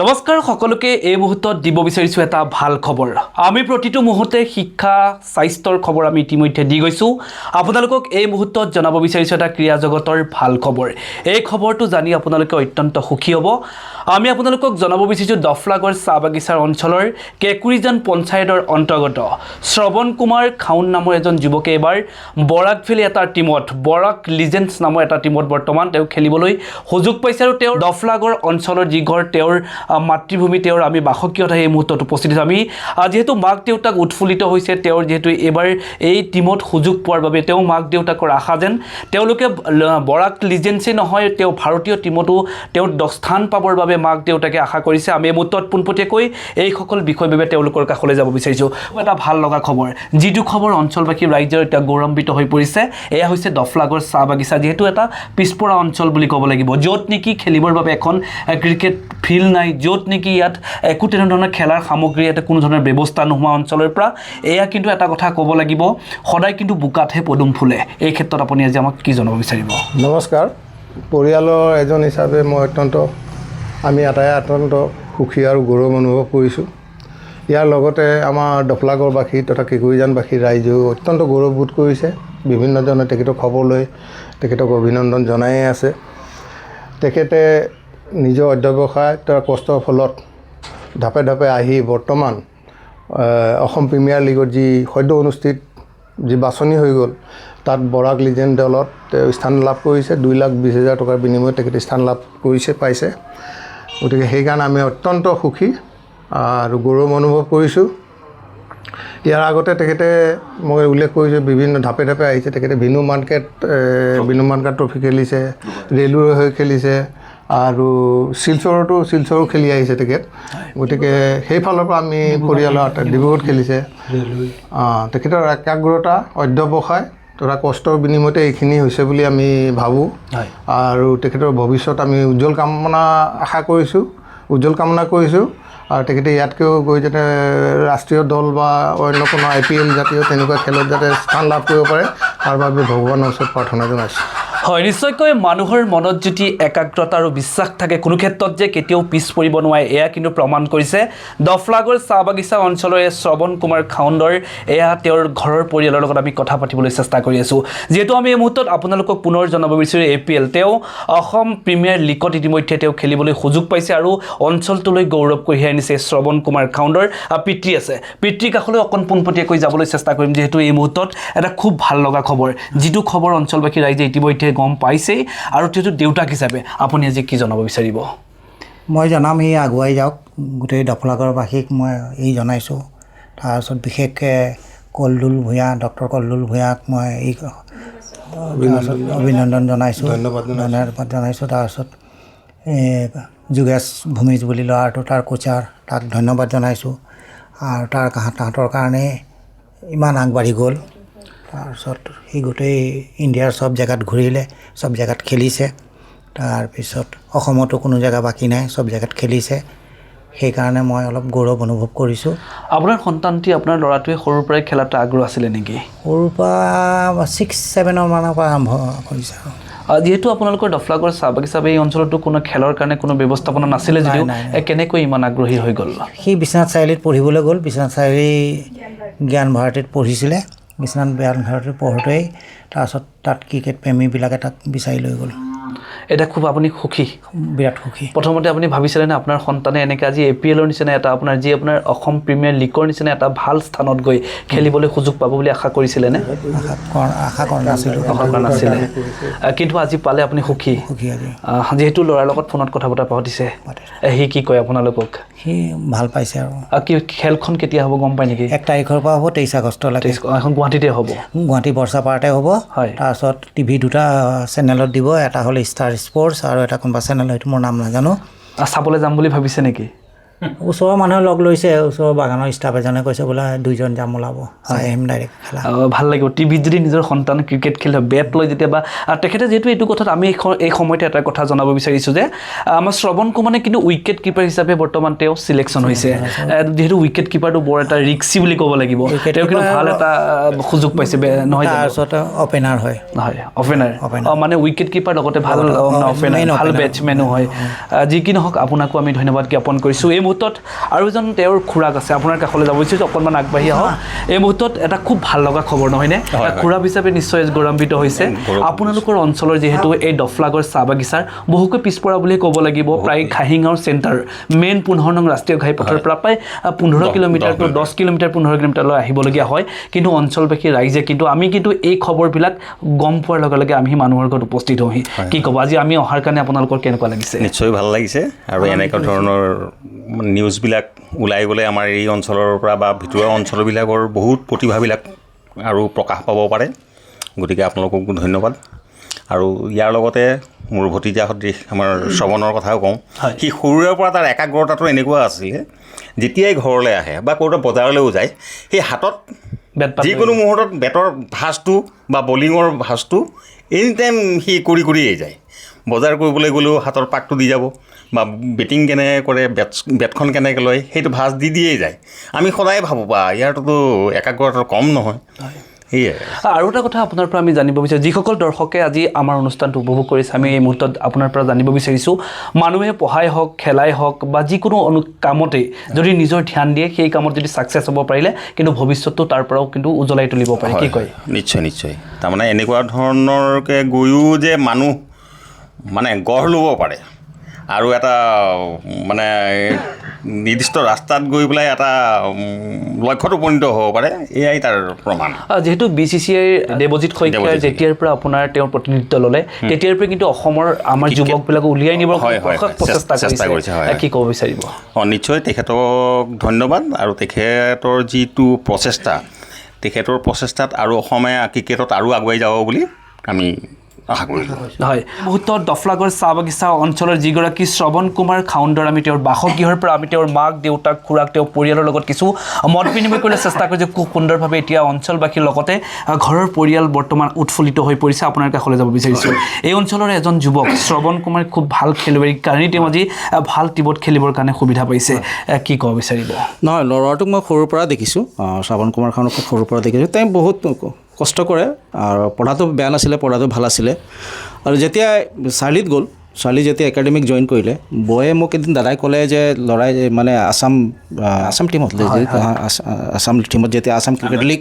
নমস্কাৰ সকলোকে এই মুহূৰ্তত দিব বিচাৰিছোঁ এটা ভাল খবৰ। আমি প্ৰতিটো মুহূৰ্তে শিক্ষা স্বাস্থ্যৰ খবৰ আমি ইতিমধ্যে দি গৈছোঁ। আপোনালোকক এই মুহূৰ্তত জনাব বিচাৰিছোঁ এটা ক্ৰীড়া জগতৰ ভাল খবৰ। এই খবৰটো জানি আপোনালোকে অত্যন্ত সুখী হ'ব। আমি আপোনালোকক জনাব বিচাৰিছোঁ দফলাগড় চাহ বাগিচাৰ অঞ্চলৰ কেকুৰিজান পঞ্চায়তৰ অন্তৰ্গত শ্ৰৱণ কুমাৰ খাউন নামৰ এজন যুৱকে এবাৰ বৰাক ভেলী এটা টিমত বৰাক লিজেণ্ডছ নামৰ এটা টিমত বৰ্তমান তেওঁ খেলিবলৈ সুযোগ পাইছে আৰু তেওঁৰ দফলাগড় অঞ্চলৰ যি ঘৰ তেওঁৰ মাতৃভূমি তেওঁৰ আমি বাসকীয়ত এই মুহূৰ্তত উপস্থিত আমি যেহেতু মাক দেউতাক উৎফুল্লিত হৈছে তেওঁৰ যেহেতু এবাৰ এই টিমত সুযোগ পোৱাৰ বাবে তেওঁ মাক দেউতাকৰ আশা যেন তেওঁলোকে বৰাক লিজেণ্ডছে নহয় তেওঁ ভাৰতীয় টিমতো তেওঁ স্থান পাবৰ বাবে মাক দেউতাকে আশা কৰিছে। আমি এই মুহূৰ্তত পোনপটীয়াকৈ এইসকল বিষয়ৰ বাবে তেওঁলোকৰ কাষলৈ যাব বিচাৰিছোঁ। এটা ভাল লগা খবৰ, যিটো খবৰ অঞ্চলবাসী ৰাইজৰ এতিয়া গৌৰৱান্বিত হৈ পৰিছে, এয়া হৈছে দফলাগড় চাহ বাগিচা, যিহেতু এটা পিছপৰা অঞ্চল বুলি ক'ব লাগিব, য'ত নেকি খেলিবৰ বাবে এখন ক্ৰিকেট ফিল্ড নাই, য'ত নেকি ইয়াত একো তেনেধৰণৰ খেলাৰ সামগ্ৰী ইয়াতে কোনো ধৰণৰ ব্যৱস্থা নোহোৱা অঞ্চলৰ পৰা এয়া কিন্তু এটা কথা ক'ব লাগিব, সদায় কিন্তু বোকাতহে পদুম ফুলে। এই ক্ষেত্ৰত আপুনি আজি আমাক কি জনাব বিচাৰিব? নমস্কাৰ। পৰিয়ালৰ এজন হিচাপে মই আমি আটাই অত্যন্ত সুখী আৰু গৌৰৱ অনুভৱ কৰিছোঁ। ইয়াৰ লগতে আমাৰ দফলাগড়বাসী তথা কেকুৰিজানবাসী ৰাইজেও অত্যন্ত গৌৰৱবোধ কৰিছে। বিভিন্নজনে তেখেতক খবৰ লৈ তেখেতক অভিনন্দন জনায়ে আছে। তেখেতে নিজৰ অধ্যৱসায় তাৰ কষ্টৰ ফলত ধাপে ধাপে আহি বৰ্তমান অসম প্ৰিমিয়াৰ লীগত যি সদ্য অনুষ্ঠিত যি বাছনি হৈ গ'ল তাত বৰাক লিজেণ্ড দলত স্থান লাভ কৰিছে। 2,20,000 টকাৰ বিনিময়ত তেখেতে স্থান লাভ পাইছে। গতিকে সেইকাৰণে আমি অত্যন্ত সুখী আৰু গৌৰৱ অনুভৱ কৰিছোঁ। ইয়াৰ আগতে তেখেতে মই উল্লেখ কৰিছোঁ বিভিন্ন ধাপে ধাপে আহিছে। তেখেতে বিনু মাৰ্কেট ট্ৰফি খেলিছে, ৰেলৱে হৈ খেলিছে আৰু শিলচৰো খেলি আহিছে তেখেত। গতিকে সেইফালৰ পৰা আমি পৰিয়ালৰ ডিব্ৰুগড়ত খেলিছে। তেখেতৰ একাগ্ৰতা অধ্যৱসায় তথা কষ্টৰ বিনিময়তে এইখিনি হৈছে বুলি আমি ভাবোঁ আৰু তেখেতৰ ভৱিষ্যত আমি উজ্জ্বল কামনা কৰিছোঁ আৰু তেখেতে ইয়াতকৈও গৈ যাতে ৰাষ্ট্ৰীয় দল বা অন্য কোনো IPL জাতীয় তেনেকুৱা খেলত যাতে স্থান লাভ কৰিব পাৰে তাৰ বাবে ভগৱানৰ ওচৰত প্ৰাৰ্থনা জনাইছোঁ। হয়, নিশ্চয়কৈ মানুহৰ মনত যদি একাগ্ৰতা আৰু বিশ্বাস থাকে কোনো ক্ষেত্ৰত যে কেতিয়াও পিছ পৰিব নোৱাৰে, এয়া কিন্তু প্ৰমাণ কৰিছে দফলাগড় চাহ বাগিচা অঞ্চলৰ শ্ৰৱণ কুমাৰ খাউণ্ডৰ। এয়া তেওঁৰ ঘৰৰ পৰিয়ালৰ লগত আমি কথা পাতিবলৈ চেষ্টা কৰি আছোঁ। যিহেতু আমি এই মুহূৰ্তত আপোনালোকক পুনৰ জনাব বিচাৰোঁ APL তেওঁ অসম প্ৰিমিয়াৰ লীগত ইতিমধ্যে তেওঁ খেলিবলৈ সুযোগ পাইছে আৰু অঞ্চলটোলৈ গৌৰৱ কঢ়িয়াই আনিছে শ্ৰৱণ কুমাৰ খাউণ্ডৰ পিতৃ আছে। পিতৃৰ কাষলৈ অকণ পোনপটীয়াকৈ যাবলৈ চেষ্টা কৰিম, যিহেতু এই মুহূৰ্তত এটা খুব ভাল লগা খবৰ, যিটো খবৰ অঞ্চলবাসী ৰাইজে ইতিমধ্যে গম পাইছেই আৰু যিহেতু দেউতাক হিচাপে আপুনি আজি কি জনাব বিচাৰিব? মই জনাম সি আগুৱাই যাওক। গোটেই দফলাগড়বাসীক মই এই জনাইছোঁ। তাৰপিছত বিশেষকৈ ডক্টৰ কল্দুল ভূঞাক মই এই অভিনন্দন জনাইছোঁ, ধন্যবাদ জনাইছোঁ। তাৰপিছত যোগেশ ভূমিজ বুলি ল'ৰাটো তাৰ কোচাৰ, তাক ধন্যবাদ জনাইছোঁ আৰু তাহাঁতৰ কাৰণে ইমান আগবাঢ়ি গ'ল। তাৰপিছত সি গোটেই ইণ্ডিয়াৰ চব জেগাত ঘূৰিলে, চব জেগাত খেলিছে। তাৰপিছত অসমতো কোনো জেগা বাকী নাই, চব জেগাত খেলিছে। সেইকাৰণে মই অলপ গৌৰৱ অনুভৱ কৰিছোঁ। আপোনাৰ সন্তানটি আপোনাৰ ল'ৰাটোৱে সৰুৰ পৰাই খেলাত আগ্ৰহ আছিলে নেকি? সৰুৰ পৰা 6-7 মানৰ পৰা আৰম্ভ কৰিছে। যিহেতু আপোনালোকৰ দফলাগড় চাহ বাগিচা এই অঞ্চলতো কোনো খেলৰ কাৰণে কোনো ব্যৱস্থাপনা নাছিলে যদিও কেনেকৈ ইমান আগ্ৰহী হৈ গ'ল? সি বিশ্বনাথ চাৰিআলিত পঢ়িবলৈ গ'ল। বিশ্বনাথ চাৰিআলি জ্ঞান ভাৰতীত পঢ়িছিলে। বিশ্বনাথ জ্ঞান ভাৰতীত পঢ়োঁতেই তাৰপিছত তাত ক্ৰিকেট প্ৰেমীবিলাকে তাক বিচাৰি লৈ গ'ল। এতিয়া খুব আপুনি সুখী? বিৰাট সুখী। প্ৰথমতে আপুনি ভাবিছিলেনে আপোনাৰ সন্তানে এনেকৈ আজি APLৰ নিচিনা এটা আপোনাৰ অসম প্ৰিমিয়াৰ লীগৰ নিচিনা এটা ভাল স্থানত গৈ খেলিবলৈ সুযোগ পাব বুলি আশা কৰিছিলেনে? আশা কৰা নাছিলোঁ। কিন্তু আজি পালে আপুনি সুখী? সুখী আজি। যিহেতু ল'ৰাৰ লগত ফোনত কথা বতৰা পাতিছে, সি কি কয় আপোনালোকক? সি ভাল পাইছে। আৰু কি খেলখন কেতিয়া হ'ব গম পায় নেকি? 1 তাৰিখৰ পৰা হ'ব, 23 আগষ্টলৈকে। এখন গুৱাহাটীতে হ'ব? গুৱাহাটী বৰ্ষাপাৰাতে হ'ব। হয়। তাৰপিছত TV 2টা চেনেলত দিব, এটা হ'ল ষ্টাৰ স্পৰ্টছ আৰু এটা কোনোবা চেনেল, হয়তো মোৰ নাম নাজানো। চাবলৈ যাম বুলি ভাবিছে নেকি? ওচৰৰ মানুহে লগ লৈছে, ওচৰৰ বাগানৰ ষ্টাফ এজনে কৈছে বোলে 2জন যাম ওলাব, চাই আহিম ডাইৰেক্ট খেলা। ভাল লাগিব টিভিত যদি নিজৰ সন্তানে ক্ৰিকেট খেলে বেট লৈ যেতিয়া বা তেখেতে যিহেতু এইটো কথাত আমি এই সময়তে এটা কথা জনাব বিচাৰিছোঁ যে আমাৰ শ্ৰৱণ কুমাৰে কিন্তু উইকেট কিপাৰ হিচাপে বৰ্তমান তেওঁ চিলেকশ্যন হৈছে। যিহেতু উইকেট কিপাৰটো বৰ এটা ৰিক্সি বুলি ক'ব লাগিব, তেওঁ কিন্তু ভাল এটা সুযোগ পাইছে নহয়? তাৰপিছত অপেনাৰ হয়, অপেনাৰ মানে উইকেট কিপাৰ লগতে ভাল অপেনাৰ, ভাল বেটছমেনো হয়। যি কি নহওক আপোনাকো আমি ধন্যবাদ জ্ঞাপন কৰিছোঁ। এই মুহূৰ্তত আৰু এজন তেওঁৰ খুৰাক আছে, আপোনাৰ কাষলৈ যাব বিচাৰিছোঁ, অকণমান আগবাঢ়ি আহক। এই মুহূৰ্তত এটা খুব ভাল লগা খবৰ নহয়নে? খুৰাক হিচাপে নিশ্চয় গৌৰৱান্বিত হৈছে। আপোনালোকৰ অঞ্চলৰ যিহেতু এই দফলাগড় চাহ বাগিচাৰ বহুকৈ পিছপৰা বুলিয়ে ক'ব লাগিব। প্ৰায় ঘাঁহিঙাৰ চেণ্টাৰ মেইন 15 নং ৰাষ্ট্ৰীয় ঘাইপথৰ পৰা প্ৰায় 15 কিলোমিটাৰ টু 10 কিলোমিটাৰ 15 কিলোমিটাৰলৈ আহিবলগীয়া হয়। কিন্তু অঞ্চলবাসী ৰাইজে কিন্তু আমি কিন্তু এই খবৰবিলাক গম পোৱাৰ লগে লগে আমি মানুহৰ ঘৰত উপস্থিত হওঁহি। কি ক'ব, আজি আমি অহাৰ কাৰণে আপোনালোকৰ কেনেকুৱা লাগিছে? নিশ্চয় ভাল লাগিছে, আৰু এনেকুৱা ধৰণৰ নিউজবিলাক ওলাই গ'লে আমাৰ এই অঞ্চলৰ পৰা বা ভিতৰুৱা অঞ্চলবিলাকৰ বহুত প্ৰতিভাবিলাক আৰু প্ৰকাশ পাব পাৰে। গতিকে আপোনালোকক ধন্যবাদ। আৰু ইয়াৰ লগতে মোৰ ভতিজা সদৃশ আমাৰ শ্ৰৱণৰ কথাও কওঁ। সি সৰুৰে পৰা তাৰ একাগ্ৰতাটো এনেকুৱা আছিলে, যেতিয়াই ঘৰলৈ আহে বা ক'ৰবাত বজাৰলৈও যায়, সেই হাতত যিকোনো মুহূৰ্তত বেটৰ ভাঁজটো বা বলিঙৰ ভাঁজটো এনি টাইম সি কৰিয়ে যায়। বজাৰ কৰিবলৈ গ'লেও হাতৰ পাকটো দি যাব, বা বেটিং কেনেকৈ কৰে, বেটখন কেনেকৈ লয়, সেইটো ভাঁজ দিয়েই যায়। আমি সদায় ভাবোঁ বা ইয়াৰটোতো একাগ্ৰতা কম নহয়। সেয়াই। আৰু এটা কথা আপোনাৰ পৰা আমি জানিব বিচাৰোঁ, যিসকল দৰ্শকে আজি আমাৰ অনুষ্ঠানটো উপভোগ কৰিছে, আমি এই মুহূৰ্তত আপোনাৰ পৰা জানিব বিচাৰিছোঁ, মানুহে পঢ়াই হওক, খেলাই হওক বা যিকোনো কামতেই যদি নিজৰ ধ্যান দিয়ে, সেই কামত যদি ছাকচেছ হ'ব পাৰিলে কিন্তু ভৱিষ্যতটো তাৰ পৰাও কিন্তু উজ্বলাই তুলিব পাৰে। কি কয়? নিশ্চয় নিশ্চয়। তাৰমানে এনেকুৱা ধৰণৰকৈ গৈও যে মানুহ মানে গঢ় ল'ব পাৰে, আৰু এটা মানে নিৰ্দিষ্ট ৰাস্তাত গৈ পেলাই এটা লক্ষ্যত উপনীত হ'ব পাৰে, এয়াই তাৰ প্ৰমাণ। যিহেতু BCCIৰ দেৱজিৎ শইকীয়াৰ যেতিয়াৰ পৰা আপোনাৰ তেওঁৰ প্ৰতিনিধিত্ব ল'লে, তেতিয়াৰ পৰা কিন্তু অসমৰ আমাৰ যুৱকবিলাকক উলিয়াই নিবৰ চেষ্টা কৰিছে। কি ক'ব বিচাৰিব? নিশ্চয় তেখেতক ধন্যবাদ। আৰু তেখেতৰ যিটো তেখেতৰ প্ৰচেষ্টাত আৰু অসমে ক্ৰিকেটত আৰু আগুৱাই যাব বুলি আমি আশা কৰিলোঁ। হয়, মুহূৰ্তত দফলাগড় চাহ বাগিচা অঞ্চলৰ যিগৰাকী শ্ৰৱণ কুমাৰ খাউণ্ডৰ আমি তেওঁৰ বাসগৃহৰ পৰা আমি তেওঁৰ মাক, দেউতাক, খুৰাক, তেওঁৰ পৰিয়ালৰ লগত কিছু মত বিনিময় কৰিবলৈ চেষ্টা কৰিছোঁ। খুব সুন্দৰভাৱে এতিয়া অঞ্চলবাসীৰ লগতে ঘৰৰ পৰিয়াল বৰ্তমান উৎফুল্লিত হৈ পৰিছে। আপোনাৰ কাষলৈ যাব বিচাৰিছোঁ। এই অঞ্চলৰ এজন যুৱক শ্ৰৱণ কুমাৰ খুব ভাল খেলুৱৈ কাৰণে তেওঁ আজি ভাল টিমত খেলিবৰ কাৰণে সুবিধা পাইছে। কি ক'ব বিচাৰিব? নহয়, ল'ৰাটোক মই সৰুৰ পৰা দেখিছোঁ, শ্ৰৱণ কুমাৰ খানক খুব সৰুৰ পৰা দেখিছোঁ। তেওঁ বহুত কষ্ট কৰে, আৰু পঢ়াটো বেয়া নাছিলে, পঢ়াটো ভাল আছিলে। আৰু যেতিয়া চাৰ্লিত গ'ল, চাৰ্লি যেতিয়া একাডেমিক জইন কৰিলে, বয়ে মোক এদিন দাদাই ক'লে যে ল'ৰাই মানে আছাম টিমত যেতিয়া আছাম ক্ৰিকেট লীগ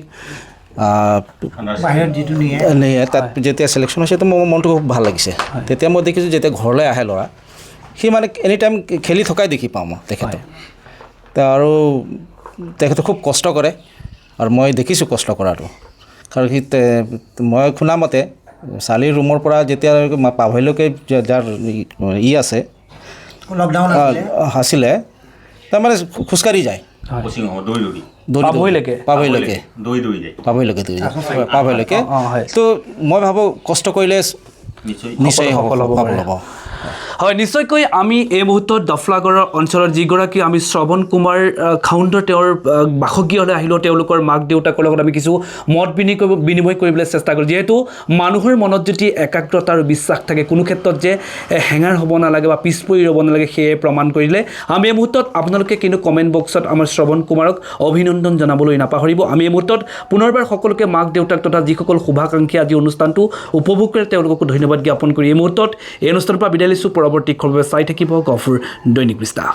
বাহিৰত যিটো নিয়ে তাত যেতিয়া ছিলেকশ্যন হৈছে, তো মোৰ মনটো খুব ভাল লাগিছে। তেতিয়া মই দেখিছোঁ যেতিয়া ঘৰলৈ আহে ল'ৰা, সি মানে এনি টাইম খেলি থকাই দেখি পাওঁ মই তেখেতক। আৰু তেখেতে খুব কষ্ট কৰে, আৰু মই দেখিছোঁ কষ্ট কৰাটো। কাৰণ সি মই শুনামতে চাৰ্লিৰ ৰুমৰ পৰা যেতিয়া পাভৈলৈকে যাৰ আছে লকডাউন আছিলে, তাৰমানে খোজকাঢ়ি যায় পাভৈলৈকে। তো মই ভাবোঁ কষ্ট কৰিলে নিশ্চয় সফল হ'ব। হয়, নিশ্চয়কৈ আমি এই মুহূৰ্তত দফলাগড়ৰ অঞ্চলৰ যিগৰাকী আমি শ্ৰৱণ কুমাৰ খাউণ্ডৰ তেওঁৰ বাসগৃহলৈ আহিলোঁ, তেওঁলোকৰ মাক দেউতাকৰ লগত আমি কিছু মত বিনিময় কৰিবলৈ চেষ্টা কৰোঁ। যিহেতু মানুহৰ মনত যদি একাগ্ৰতা আৰু বিশ্বাস থাকে, কোনো ক্ষেত্ৰত যে হেঙাৰ হ'ব নালাগে বা পিছ পৰি ৰ'ব নালাগে, সেয়ে প্ৰমাণ কৰিলে। আমি এই মুহূৰ্তত আপোনালোকে কিন্তু কমেণ্ট বক্সত আমাৰ শ্ৰৱণ কুমাৰক অভিনন্দন জনাবলৈ নাপাহৰিব। আমি এই মুহূৰ্তত পুনৰবাৰ সকলোকে মাক দেউতাক তথা যিসকল শুভাকাংক্ষী আজি অনুষ্ঠানটো উপভোগ কৰে তেওঁলোককো ধন্যবাদ জ্ঞাপন কৰি এই মুহূৰ্তত এই অনুষ্ঠানৰ পৰা বিদায় লৈছোঁ। পৰৱৰ্তী খবৰ চাই থাকিব গফুৰ দৈনিক বিস্তাৰ।